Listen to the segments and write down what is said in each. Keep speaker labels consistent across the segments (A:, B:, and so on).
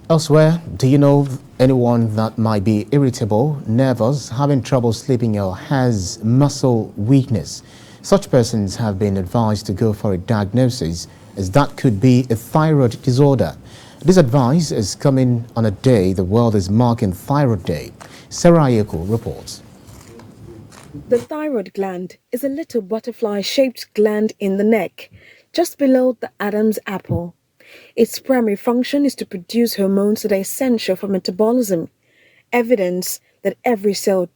A: Elsewhere, do you know anyone that might be irritable, nervous, having trouble sleeping, or has muscle weakness? Such persons have been advised to go for a diagnosis, as that could be a thyroid disorder. This advice is coming on a day the world is marking Thyroid Day. Sarah Ayeko reports.
B: The thyroid gland is a little butterfly-shaped gland in the neck, just below the Adam's apple. Its primary function is to produce hormones that are essential for metabolism, evidence that every cell,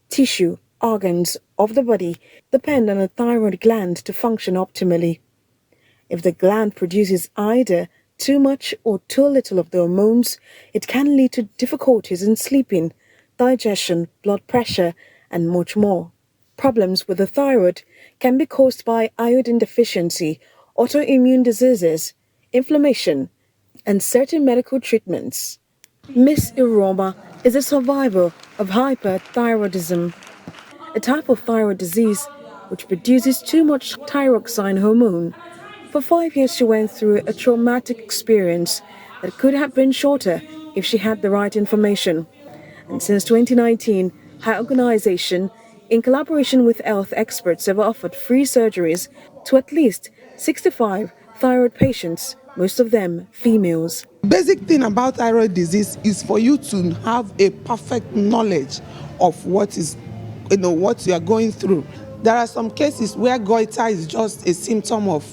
B: tissue, organs of the body depend on a thyroid gland to function optimally. If the gland produces either too much or too little of the hormones, it can lead to difficulties in sleeping, digestion, blood pressure, and much more. Problems with the thyroid can be caused by iodine deficiency, autoimmune diseases, inflammation, and certain medical treatments. Miss Iroma is a survivor of hyperthyroidism, a type of thyroid disease which produces too much thyroxine hormone. For 5 years she went through a traumatic experience that could have been shorter if she had the right information. And since 2019, her organization, in collaboration with health experts, have offered free surgeries to at least 65 thyroid patients, most of them females.
C: Basic thing about thyroid disease is for you to have a perfect knowledge of what you are going through. There are some cases where goiter is just a symptom of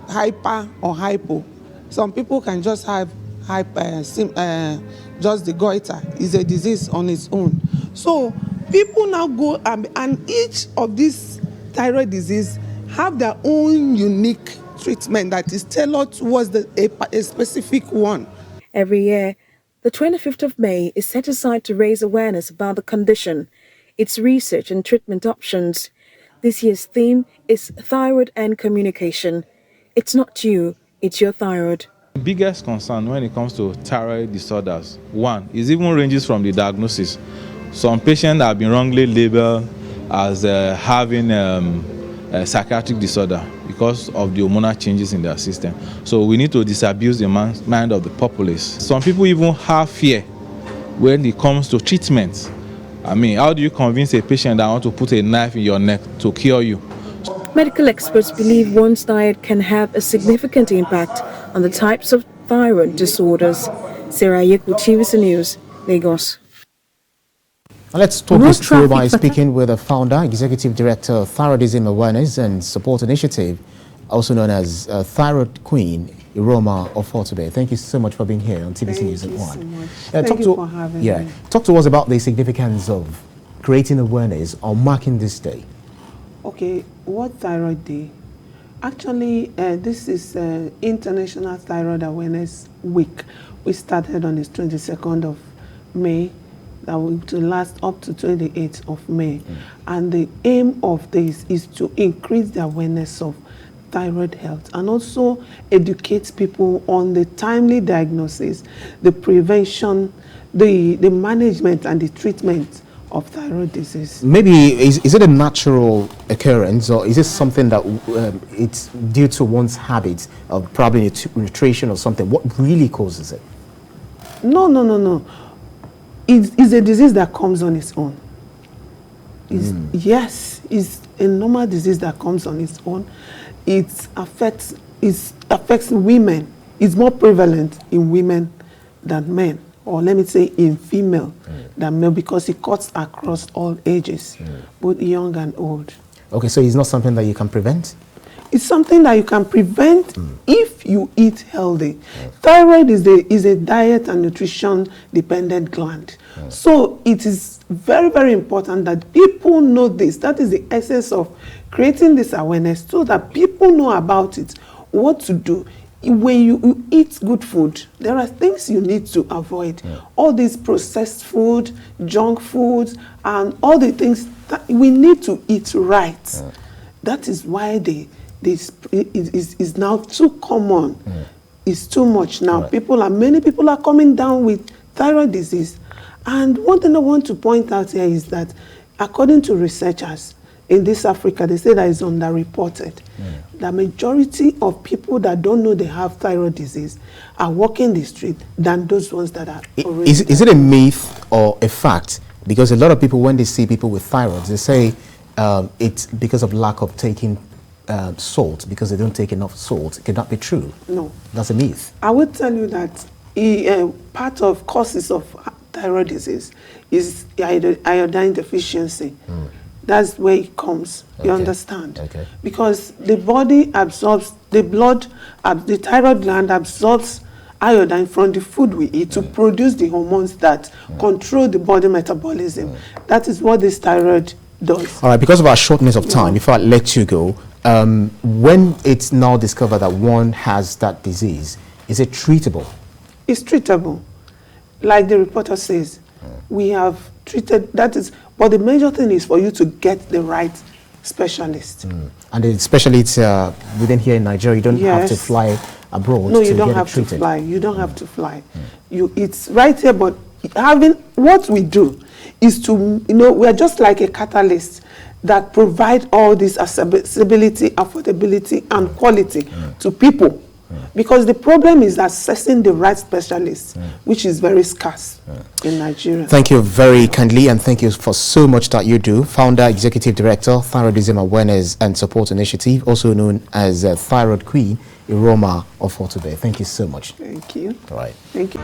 C: hyper or hypo. Some people can just have just the goiter is a disease on its own. So people now go and each of these thyroid disease have their own unique treatment that is tailored towards a specific one.
B: Every year, the 25th of May is set aside to raise awareness about the condition, its research and treatment options. This year's theme is Thyroid and Communication. It's not you, it's your thyroid.
D: The biggest concern when it comes to thyroid disorders, one, is even ranges from the diagnosis. Some patients have been wrongly labeled as having a psychiatric disorder because of the hormonal changes in their system. So we need to disabuse the mind of the populace. Some people even have fear when it comes to treatment. I mean, how do you convince a patient that wants to put a knife in your neck to cure you?
B: Medical experts believe one's diet can have a significant impact on the types of thyroid disorders. Sarah Ayeko, TVC News, Lagos.
A: Let's talk this through by speaking with the founder, executive director of Thyroidism Awareness and Support Initiative, also known as Thyroid Queen, Iroma Ofotobe. Thank you so much for being here on TVC News at 1.
C: So much. Thank you for having me.
A: Talk to us about the significance of creating awareness or marking this day.
C: Okay, what Thyroid Day? Actually, this is International Thyroid Awareness Week. We started on the 22nd of May. That will last up to 28th of May. And the aim of this is to increase the awareness of thyroid health and also educate people on the timely diagnosis, the prevention, the management and the treatment of thyroid disease.
A: Maybe, is it a natural occurrence, or is it something that it's due to one's habits of probably nutrition or something? What really causes it?
C: No. It's a disease that comes on its own. Yes, it's a normal disease that comes on its own. It affects women. It's more prevalent in women than men, or let me say in female than male, because it cuts across all ages, both young and old.
A: Okay, so it's not something that you can prevent?
C: It's something that you can prevent if you eat healthy. Thyroid is a diet and nutrition dependent gland. So it is very, very important that people know this. That is the essence of creating this awareness, so that people know about it, what to do. When you eat good food, there are things you need to avoid. All these processed food, junk foods, and all the things that we need to eat right. That is why this is now too common. It's too much now. Many people are coming down with thyroid disease. And one thing I want to point out here is that according to researchers, in this Africa, they say that it's underreported. The majority of people that don't know they have thyroid disease are walking the street than those ones that are already.
A: Is it a myth or a fact? Because a lot of people, when they see people with thyroids, they say it's because of lack of taking salt, because they don't take enough salt. It cannot be true.
C: No.
A: That's a myth.
C: I would tell you that part of causes of thyroid disease is iodine deficiency. That's where it comes. Okay. You understand?
A: Okay.
C: Because the body absorbs, the thyroid gland absorbs iodine from the food we eat to produce the hormones that control the body metabolism. That is what this thyroid does.
A: All right, because of our shortness of time, before I let you go, when it's now discovered that one has that disease, is it treatable? It's
C: treatable. Like the reporter says, we have treated, that is, but the major thing is for you to get the right specialist.
A: And the specialists within here in Nigeria, you don't have to fly abroad.
C: No, you don't have to fly. You don't have to fly. It's right here, but what we do is to, we are just like a catalyst that provide all this accessibility, affordability, and quality to people. Because the problem is accessing the right specialists, which is very scarce in Nigeria.
A: Thank you very kindly, and thank you for so much that you do. Founder, Executive Director, Thyroidism Awareness and Support Initiative, also known as Thyroid Queen, Iroma of Otube. Thank you so much.
C: Thank you.
A: All right.
C: Thank you.